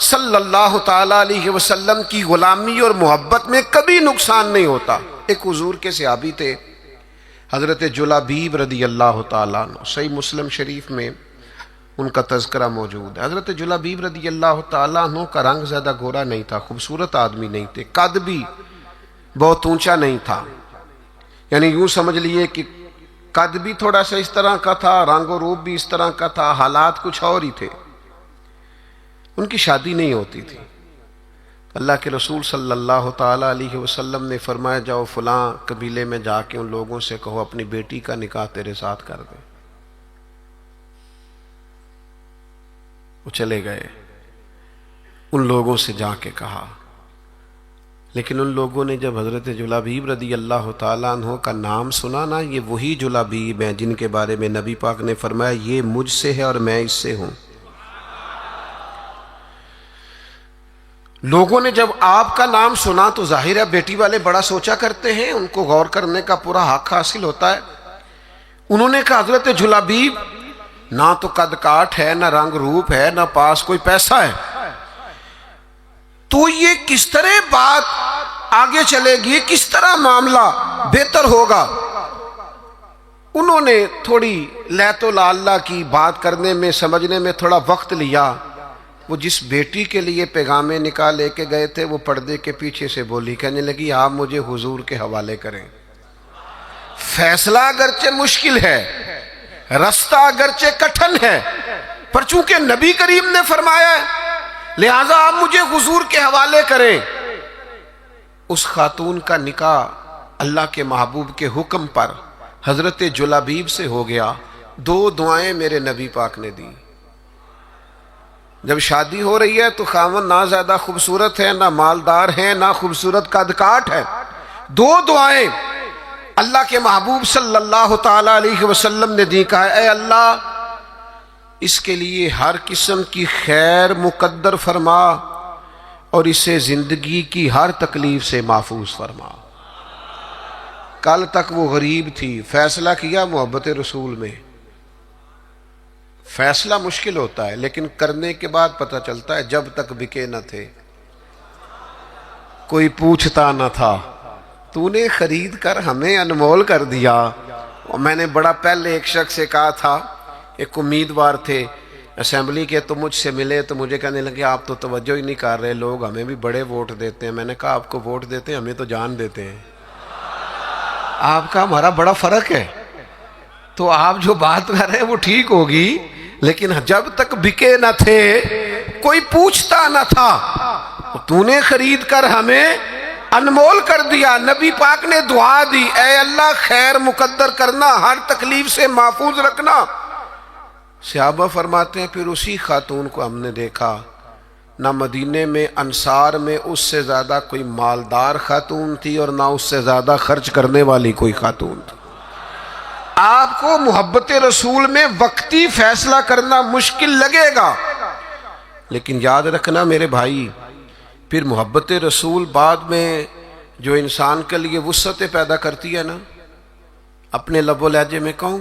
صلی اللہ تعالی علیہ وسلم کی غلامی اور محبت میں کبھی نقصان نہیں ہوتا۔ ایک حضور کے صحابی تھے حضرت جلابیب رضی اللہ تعالیٰ عنہ، صحیح مسلم شریف میں ان کا تذکرہ موجود ہے۔ حضرت جلابیب رضی اللہ تعالیٰ عنہ کا رنگ زیادہ گورا نہیں تھا، خوبصورت آدمی نہیں تھے، قد بھی بہت اونچا نہیں تھا، یعنی یوں سمجھ لیے کہ قد بھی تھوڑا سا اس طرح کا تھا، رنگ و روپ بھی اس طرح کا تھا، حالات کچھ اور ہی تھے۔ ان کی شادی نہیں ہوتی تھی۔ اللہ کے رسول صلی اللہ تعالی علیہ وسلم نے فرمایا جاؤ فلاں قبیلے میں جا کے ان لوگوں سے کہو اپنی بیٹی کا نکاح تیرے ساتھ کر دیں۔ وہ چلے گئے، ان لوگوں سے جا کے کہا، لیکن ان لوگوں نے جب حضرت جلابیب رضی اللہ تعالیٰ عنہ کا نام سنا نا، یہ وہی جلابیب ہیں جن کے بارے میں نبی پاک نے فرمایا یہ مجھ سے ہے اور میں اس سے ہوں۔ لوگوں نے جب آپ کا نام سنا تو ظاہر ہے بیٹی والے بڑا سوچا کرتے ہیں، ان کو غور کرنے کا پورا حق حاصل ہوتا ہے۔ انہوں نے کہا حضرت جلابیب نہ تو قد کاٹ ہے، نہ رنگ روپ ہے، نہ پاس کوئی پیسہ ہے، تو یہ کس طرح بات آگے چلے گی، کس طرح معاملہ بہتر ہوگا؟ انہوں نے تھوڑی لیت و لالا کی بات کرنے میں، سمجھنے میں تھوڑا وقت لیا۔ وہ جس بیٹی کے لیے پیغام نکاح لے کے گئے تھے وہ پردے کے پیچھے سے بولی، کہنے لگی آپ مجھے حضور کے حوالے کریں۔ فیصلہ اگرچہ مشکل ہے، رستہ اگرچہ کٹھن ہے، پر چونکہ نبی کریم نے فرمایا ہے لہذا آپ مجھے حضور کے حوالے کریں۔ اس خاتون کا نکاح اللہ کے محبوب کے حکم پر حضرت جلابیب سے ہو گیا۔ 2 دعائیں میرے نبی پاک نے دی۔ جب شادی ہو رہی ہے تو خاوند نہ زیادہ خوبصورت ہے، نہ مالدار ہے، نہ خوبصورت قد کاٹ ہے، 2 دعائیں اللہ کے محبوب صلی اللہ تعالی علیہ وسلم نے دی۔ کہا اے اللہ اس کے لیے ہر قسم کی خیر مقدر فرما اور اسے زندگی کی ہر تکلیف سے محفوظ فرما۔ کل تک وہ غریب تھی، فیصلہ کیا محبت رسول میں۔ فیصلہ مشکل ہوتا ہے لیکن کرنے کے بعد پتہ چلتا ہے جب تک بکے نہ تھے کوئی پوچھتا نہ تھا، تو نے خرید کر ہمیں انمول کر دیا۔ اور میں نے بڑا پہلے ایک شخص سے کہا تھا ایک امیدوار تھے اسمبلی کے، تو مجھ سے ملے تو مجھے کہنے لگے آپ تو توجہ ہی نہیں کر رہے، لوگ ہمیں بھی بڑے ووٹ دیتے ہیں۔ میں نے کہا آپ کو ووٹ دیتے ہیں، ہمیں تو جان دیتے ہیں۔ آپ کا ہمارا بڑا فرق ہے، تو آپ جو بات کر رہے ہیں وہ ٹھیک ہوگی، لیکن جب تک بکے نہ تھے کوئی پوچھتا نہ تھا، تو نے خرید کر ہمیں انمول کر دیا۔ نبی پاک نے دعا دی، اے اللہ خیر مقدر کرنا، ہر تکلیف سے محفوظ رکھنا۔ صحابہ فرماتے ہیں پھر اسی خاتون کو ہم نے دیکھا، نہ مدینے میں انصار میں اس سے زیادہ کوئی مالدار خاتون تھی اور نہ اس سے زیادہ خرچ کرنے والی کوئی خاتون تھی۔ آپ کو محبت رسول میں وقتی فیصلہ کرنا مشکل لگے گا، لیکن یاد رکھنا میرے بھائی، پھر محبت رسول بعد میں جو انسان کے لیے وسعتیں پیدا کرتی ہے نا، اپنے لب و لہجے میں کہوں،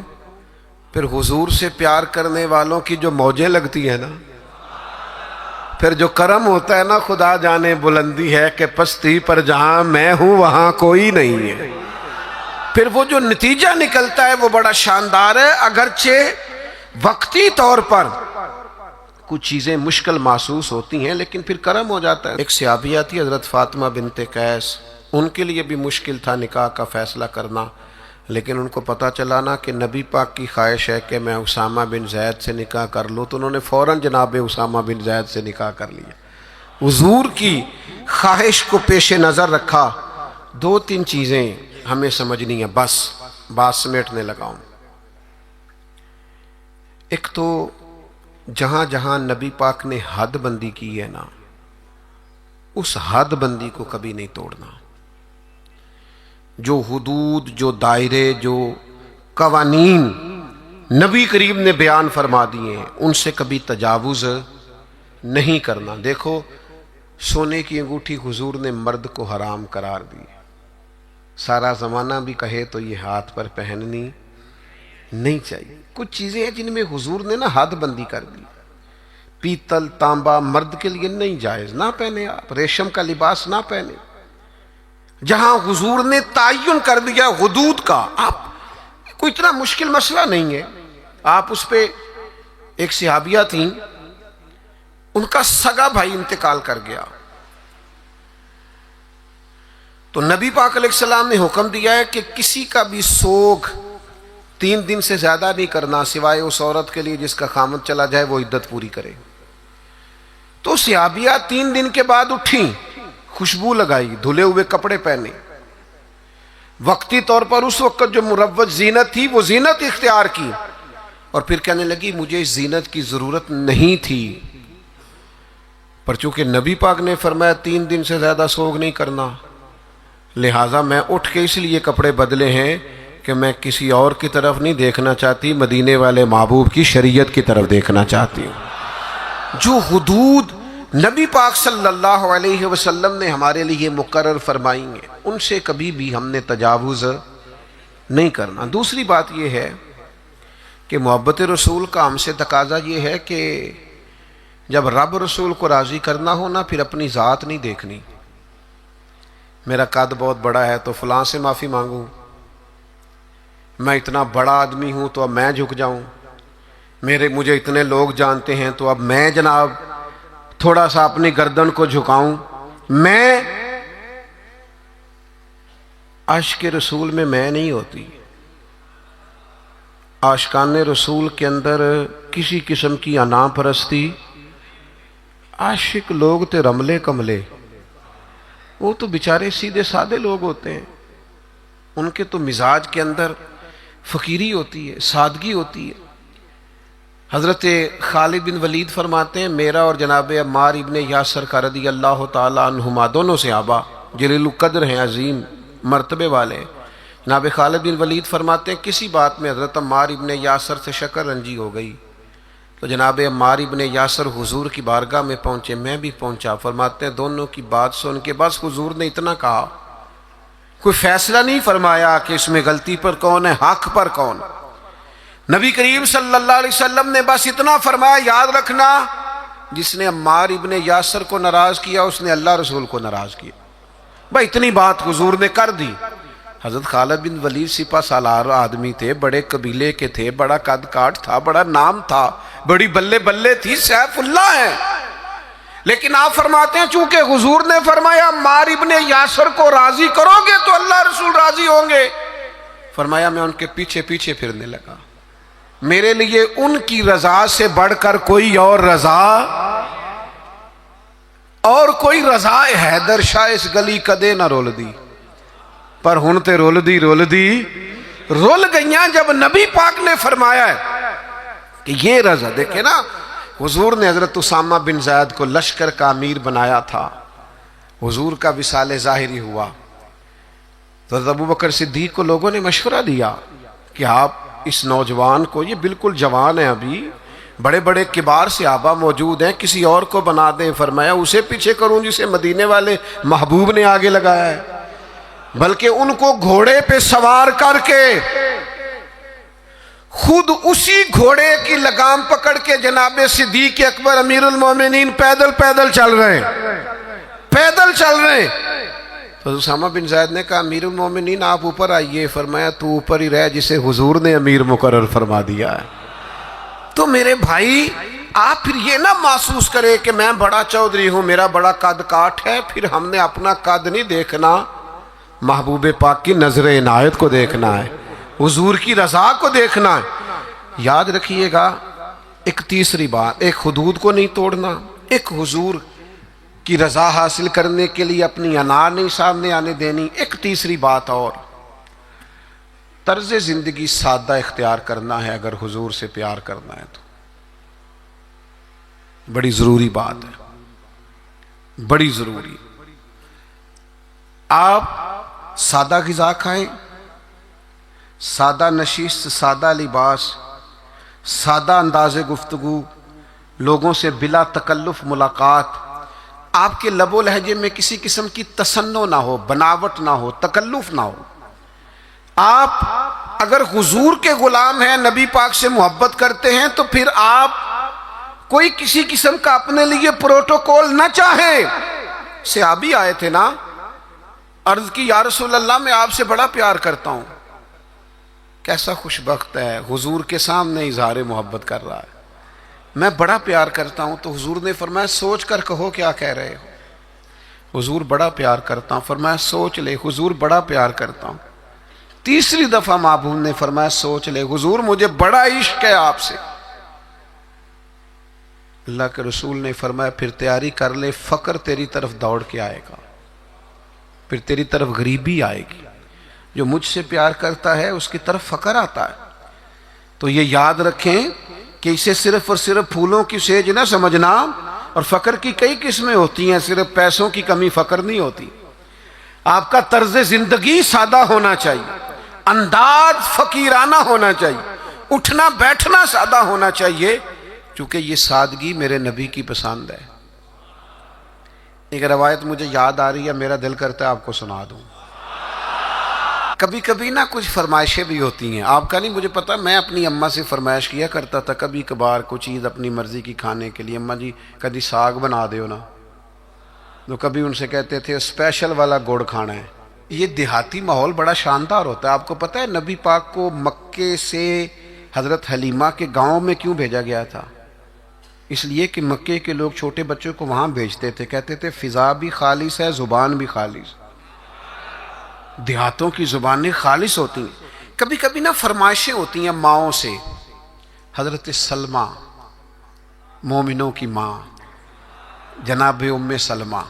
پھر حضور سے پیار کرنے والوں کی جو موجیں لگتی ہیں نا، پھر جو کرم ہوتا ہے نا، خدا جانے بلندی ہے کہ پستی پر جہاں میں ہوں وہاں کوئی نہیں ہے، پھر وہ جو نتیجہ نکلتا ہے وہ بڑا شاندار ہے۔ اگرچہ وقتی طور پر کچھ چیزیں مشکل محسوس ہوتی ہیں، لیکن پھر کرم ہو جاتا ہے۔ ایک صحابیہ تھی حضرت فاطمہ بنت قیس، ان کے لیے بھی مشکل تھا نکاح کا فیصلہ کرنا، لیکن ان کو پتہ چلا نا کہ نبی پاک کی خواہش ہے کہ میں اسامہ بن زید سے نکاح کر لوں، تو انہوں نے فوراً جناب اسامہ بن زید سے نکاح کر لیا۔ حضور کی خواہش کو پیش نظر رکھا۔ دو تین چیزیں ہمیں سمجھنی ہیں، بس بات سمیٹنے لگا ہوں۔ ایک تو جہاں جہاں نبی پاک نے حد بندی کی ہے نا، اس حد بندی کو کبھی نہیں توڑنا۔ جو حدود، جو دائرے، جو قوانین نبی کریم نے بیان فرما دیے ہیں، ان سے کبھی تجاوز نہیں کرنا۔ دیکھو سونے کی انگوٹھی حضور نے مرد کو حرام قرار دی، سارا زمانہ بھی کہے تو یہ ہاتھ پر پہننی نہیں چاہیے۔ کچھ چیزیں ہیں جن میں حضور نے نا حد بندی کر دی۔ پیتل تانبا مرد کے لیے نہیں جائز، نہ پہنے آپ، ریشم کا لباس نہ پہنے۔ جہاں حضور نے تعین کر دیا حدود کا، آپ کوئی اتنا مشکل مسئلہ نہیں ہے۔ آپ اس پہ، ایک صحابیہ تھیں، ان کا سگا بھائی انتقال کر گیا، تو نبی پاک علیہ السلام نے حکم دیا ہے کہ کسی کا بھی سوگ 3 دن سے زیادہ نہیں کرنا، سوائے اس عورت کے لیے جس کا خامد چلا جائے وہ عدت پوری کرے۔ تو صحابیہ 3 دن کے بعد اٹھیں، خوشبو لگائی، دھلے ہوئے کپڑے پہنے، وقتی طور پر اس وقت جو مروج زینت تھی وہ زینت اختیار کی، اور پھر کہنے لگی مجھے اس زینت کی ضرورت نہیں تھی، پر چونکہ نبی پاک نے فرمایا 3 دن سے زیادہ سوگ نہیں کرنا، لہٰذا میں اٹھ کے اس لیے کپڑے بدلے ہیں کہ میں کسی اور کی طرف نہیں دیکھنا چاہتی، مدینے والے محبوب کی شریعت کی طرف دیکھنا چاہتی ہوں۔ جو حدود نبی پاک صلی اللہ علیہ وسلم نے ہمارے لیے مقرر فرمائی ہیں، ان سے کبھی بھی ہم نے تجاوز نہیں کرنا۔ دوسری بات یہ ہے کہ محبت رسول کا ہم سے تقاضا یہ ہے کہ جب رب رسول کو راضی کرنا ہو نا، پھر اپنی ذات نہیں دیکھنی، میرا قد بہت بڑا ہے تو فلاں سے معافی مانگوں، میں اتنا بڑا آدمی ہوں تو اب میں جھک جاؤں، مجھے اتنے لوگ جانتے ہیں تو اب میں جناب تھوڑا سا اپنی گردن کو جھکاؤں۔ میں عاشق رسول میں نہیں ہوتی۔ عاشقان رسول کے اندر کسی قسم کی انا پرستی، عاشق لوگ تے رملے کملے، وہ تو بیچارے سیدھے سادے لوگ ہوتے ہیں، ان کے تو مزاج کے اندر فقیری ہوتی ہے، سادگی ہوتی ہے۔ حضرت خالد بن ولید فرماتے ہیں میرا اور جناب عمار ابن یاسر کا رضی اللہ تعالی عنہما، دونوں صحابہ جلیل القدر ہیں، عظیم مرتبے والے، جناب خالد بن ولید فرماتے ہیں کسی بات میں حضرت عمار ابن یاسر سے شکر رنجی ہو گئی، تو جناب عمار ابن یاسر حضور کی بارگاہ میں پہنچے، میں بھی پہنچا۔ فرماتے ہیں دونوں کی بات سن کے بس حضور نے اتنا کہا، کوئی فیصلہ نہیں فرمایا کہ اس میں غلطی پر کون ہے، حق پر کون۔ نبی کریم صلی اللہ علیہ وسلم نے بس اتنا فرمایا، یاد رکھنا جس نے عمار ابن یاسر کو ناراض کیا اس نے اللہ رسول کو ناراض کیا۔ بھائی اتنی بات حضور نے کر دی۔ حضرت خالد بن ولید سپہ سالار آدمی تھے، بڑے قبیلے کے تھے، بڑا قد کاٹ تھا، بڑا نام تھا، بڑی بلے بلے تھی، سیف اللہ ہے. لیکن آپ فرماتے ہیں چونکہ حضور نے فرمایا عمار ابن یاسر کو راضی کرو گے تو اللہ رسول راضی ہوں گے، فرمایا میں ان کے پیچھے پیچھے پھرنے لگا. میرے لیے ان کی رضا سے بڑھ کر کوئی اور رضا اور کوئی رضا حیدر شاہ اس گلی کدے نہ رول دی، پر ہن تے رول گئیاں جب نبی پاک نے فرمایا ہے کہ یہ رضا. دیکھیں نا، حضور نے حضرت اسامہ بن زید کو لشکر کا امیر بنایا تھا، حضور کا وصال ظاہری ہوا تو حضرت ابو بکر صدیق کو لوگوں نے مشورہ دیا کہ آپ اس نوجوان کو، یہ بالکل جوان ہے ابھی، بڑے بڑے کبار صحابہ موجود ہیں، کسی اور کو بنا دیں. فرمایا اسے پیچھے کروں جسے مدینے والے محبوب نے آگے لگایا ہے، بلکہ ان کو گھوڑے پہ سوار کر کے خود اسی گھوڑے کی لگام پکڑ کے جناب صدیق اکبر امیر المومنین پیدل چل رہے ہیں. تو اسامہ بن زید نے کہا امیر المومنین آپ اوپر آئیے. فرمایا تو اوپر ہی رہ جسے حضور نے امیر مقرر فرما دیا ہے. تو میرے بھائی آپ پھر یہ نہ محسوس کرے کہ میں بڑا چودھری ہوں، میرا بڑا قد کاٹ ہے، پھر ہم نے اپنا قد نہیں دیکھنا، محبوب پاک کی نظر عنایت کو دیکھنا ہے، حضور کی رضا کو دیکھنا ہے. یاد رکھیے گا ایک تیسری بات، ایک حدود کو نہیں توڑنا، ایک حضور کی رضا حاصل کرنے کے لیے اپنی انا نہیں سامنے آنے دینی. ایک تیسری بات اور، طرز زندگی سادہ اختیار کرنا ہے اگر حضور سے پیار کرنا ہے تو. بڑی ضروری بات ہے، بڑی ضروری. آپ سادہ غذا کھائیں، سادہ نشست، سادہ لباس، سادہ انداز گفتگو، لوگوں سے بلا تکلف ملاقات، آپ کے لب و لہجے میں کسی قسم کی تصنع نہ ہو، بناوٹ نہ ہو، تکلف نہ ہو. آپ اگر حضور کے غلام ہیں، نبی پاک سے محبت کرتے ہیں، تو پھر آپ کوئی کسی قسم کا اپنے لیے پروٹوکول نہ چاہیں. صحابی آئے تھے نا، عرض کی یا رسول اللہ میں آپ سے بڑا پیار کرتا ہوں. کیسا خوش بخت ہے، حضور کے سامنے اظہار محبت کر رہا ہے، میں بڑا پیار کرتا ہوں. تو حضور نے فرمایا سوچ کر کہو کیا کہہ رہے ہو. حضور بڑا پیار کرتا ہوں. فرمایا سوچ لے. حضور بڑا پیار کرتا ہوں. تیسری دفعہ محبوب نے فرمایا سوچ لے. حضور مجھے بڑا عشق ہے آپ سے. اللہ کے رسول نے فرمایا پھر تیاری کر لے، فقر تیری طرف دوڑ کے آئے گا، پھر تیری طرف غریبی آئے گی. جو مجھ سے پیار کرتا ہے اس کی طرف فقر آتا ہے. تو یہ یاد رکھیں کہ اسے صرف اور صرف پھولوں کی سیج نہ سمجھنا، اور فقر کی کئی قسمیں ہوتی ہیں، صرف پیسوں کی کمی فقر نہیں ہوتی. آپ کا طرز زندگی سادہ ہونا چاہیے، انداز فقیرانہ ہونا چاہیے، اٹھنا بیٹھنا سادہ ہونا چاہیے، چونکہ یہ سادگی میرے نبی کی پسند ہے. ایک روایت مجھے یاد آ رہی ہے، میرا دل کرتا ہے آپ کو سنا دوں. کبھی کبھی نا کچھ فرمائشیں بھی ہوتی ہیں، آپ کا نہیں مجھے پتا، میں اپنی اماں سے فرمائش کیا کرتا تھا کبھی کبھار کوئی چیز اپنی مرضی کی کھانے کے لیے. اماں جی کبھی ساگ بنا دیو نا، تو کبھی ان سے کہتے تھے اسپیشل والا گڑ کھانا ہے. یہ دیہاتی ماحول بڑا شاندار ہوتا ہے. آپ کو پتا ہے نبی پاک کو مکے سے حضرت حلیمہ کے گاؤں میں کیوں بھیجا گیا تھا؟ اس لیے کہ مکے کے لوگ چھوٹے بچوں کو وہاں بھیجتے تھے، کہتے تھے فضا بھی خالص ہے، زبان بھی خالص. دیہاتوں کی زبانیں خالص ہوتی ہیں. کبھی کبھی نا فرمائشیں ہوتی ہیں ماؤں سے. حضرت سلمہ مومنوں کی ماں جناب ام سلمہ،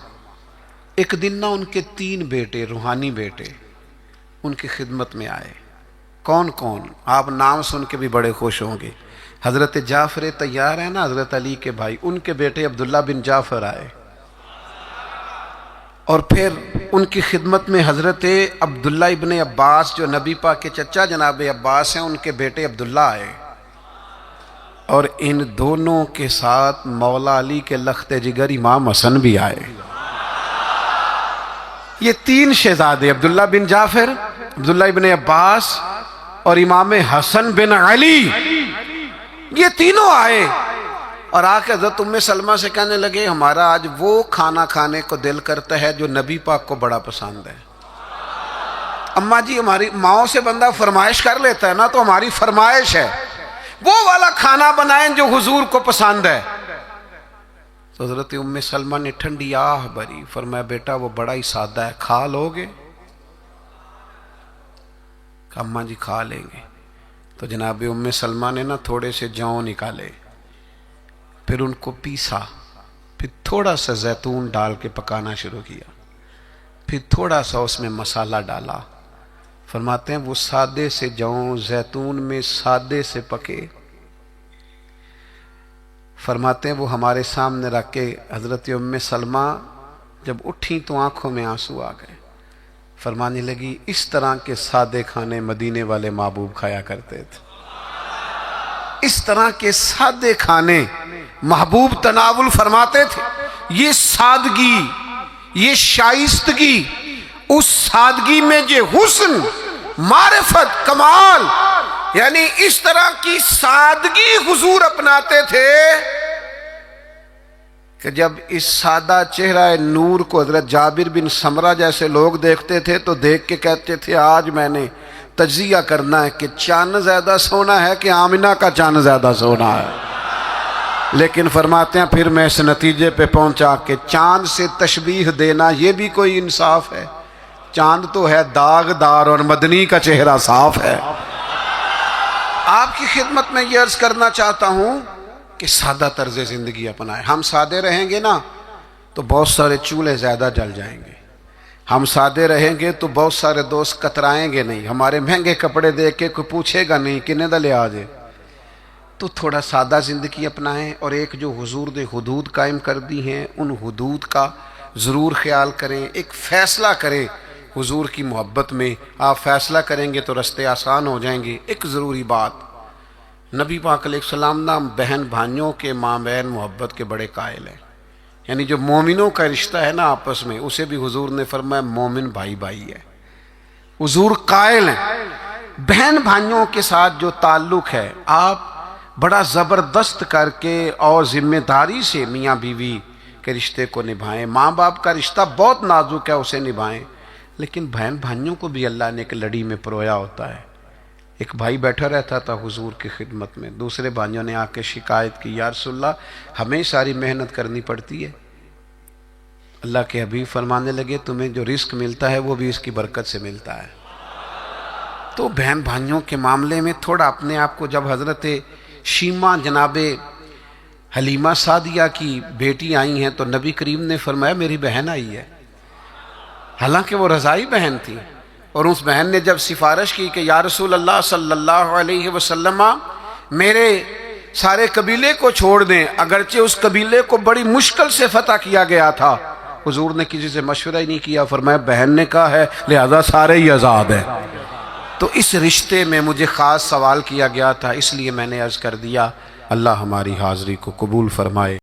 ایک دن نا ان کے 3 بیٹے روحانی بیٹے ان کی خدمت میں آئے. کون کون؟ آپ نام سن کے بھی بڑے خوش ہوں گے. حضرت جعفر طیار ہے نا، حضرت علی کے بھائی، ان کے بیٹے عبداللہ بن جعفر آئے. اور پھر ان کی خدمت میں حضرت عبداللہ ابن عباس جو نبی پاک کے چچا جناب عباس ہیں، ان کے بیٹے عبداللہ آئے. اور ان دونوں کے ساتھ مولا علی کے لخت جگر امام حسن بھی آئے. یہ 3 شہزادے عبداللہ بن جعفر، عبداللہ ابن عباس اور امام حسن بن علی، یہ تینوں آئے اور آ کے حضرت ام سلمہ سے کہنے لگے ہمارا آج وہ کھانا کھانے کو دل کرتا ہے جو نبی پاک کو بڑا پسند ہے. اماں جی ہماری ماؤں سے بندہ فرمائش کر لیتا ہے نا تو ہماری فرمائش ہے وہ والا کھانا بنائیں جو حضور کو پسند ہے. تو حضرت ام سلمہ نے ٹھنڈی آہ بھری، فرمایا بیٹا وہ بڑا ہی سادہ ہے، کھا لو گے؟ کہ اماں جی کھا لیں گے. تو جناب ام سلمہ نے نا تھوڑے سے جوں نکالے، پھر ان کو پیسا، پھر تھوڑا سا زیتون ڈال کے پکانا شروع کیا، پھر تھوڑا سا اس میں مسالہ ڈالا. فرماتے ہیں وہ سادے سے جوں زیتون میں سادے سے پکے. فرماتے ہیں وہ ہمارے سامنے رکھ کے حضرت ام سلمہ جب اٹھی تو آنکھوں میں آنسو آ گئے. فرمانے لگی اس طرح کے سادے کھانے مدینے والے محبوب کھایا کرتے تھے، اس طرح کے سادے کھانے محبوب تناول فرماتے تھے. یہ سادگی، یہ شائستگی، اس سادگی میں جو حسن، معرفت، کمال، یعنی اس طرح کی سادگی حضور اپناتے تھے کہ جب اس سادہ چہرہ نور کو حضرت جابر بن سمرہ جیسے لوگ دیکھتے تھے تو دیکھ کے کہتے تھے آج میں نے تجزیہ کرنا ہے کہ چاند زیادہ سونا ہے کہ آمنہ کا چاند زیادہ سونا ہے. لیکن فرماتے ہیں پھر میں اس نتیجے پہ پہنچا کہ چاند سے تشبیہ دینا یہ بھی کوئی انصاف ہے؟ چاند تو ہے داغدار اور مدنی کا چہرہ صاف ہے. آپ کی خدمت میں یہ عرض کرنا چاہتا ہوں کہ سادہ طرز زندگی اپنائیں. ہم سادے رہیں گے نا تو بہت سارے چولہے زیادہ جل جائیں گے. ہم سادے رہیں گے تو بہت سارے دوست کترائیں گے نہیں. ہمارے مہنگے کپڑے دیکھ کے کوئی پوچھے گا نہیں کنے دا لے آجے. تو تھوڑا سادہ زندگی اپنائیں اور ایک جو حضور نے حدود قائم کر دی ہیں ان حدود کا ضرور خیال کریں. ایک فیصلہ کریں حضور کی محبت میں. آپ فیصلہ کریں گے تو رستے آسان ہو جائیں گے. ایک ضروری بات، نبی پاک علیہ السلام نا بہن بھائیوں کے مابین محبت کے بڑے قائل ہیں. یعنی جو مومنوں کا رشتہ ہے نا آپس میں، اسے بھی حضور نے فرمایا مومن بھائی بھائی ہے. حضور قائل ہیں بہن بھائیوں کے ساتھ جو تعلق ہے آپ بڑا زبردست کر کے اور ذمہ داری سے میاں بیوی کے رشتے کو نبھائیں. ماں باپ کا رشتہ بہت نازک ہے، اسے نبھائیں. لیکن بہن بھائیوں کو بھی اللہ نے ایک لڑی میں پرویا ہوتا ہے. ایک بھائی بیٹھا رہتا تھا حضور کی خدمت میں، دوسرے بھائیوں نے آ کے شکایت کی یا رسول اللہ ہمیں ساری محنت کرنی پڑتی ہے. اللہ کے حبیب فرمانے لگے تمہیں جو رزق ملتا ہے وہ بھی اس کی برکت سے ملتا ہے. تو بہن بھائیوں کے معاملے میں تھوڑا اپنے آپ کو، جب حضرت شیمہ جناب حلیمہ سعدیہ کی بیٹی آئی ہیں تو نبی کریم نے فرمایا میری بہن آئی ہے. حالانکہ وہ رضائی بہن تھی، اور اس بہن نے جب سفارش کی کہ یا رسول اللہ صلی اللہ علیہ وسلم میرے سارے قبیلے کو چھوڑ دیں، اگرچہ اس قبیلے کو بڑی مشکل سے فتح کیا گیا تھا، حضور نے کسی سے مشورہ ہی نہیں کیا. فرمایا بہن نے کہا ہے لہذا سارے ہی آزاد ہیں. تو اس رشتے میں مجھے خاص سوال کیا گیا تھا، اس لیے میں نے عرض کر دیا. اللہ ہماری حاضری کو قبول فرمائے.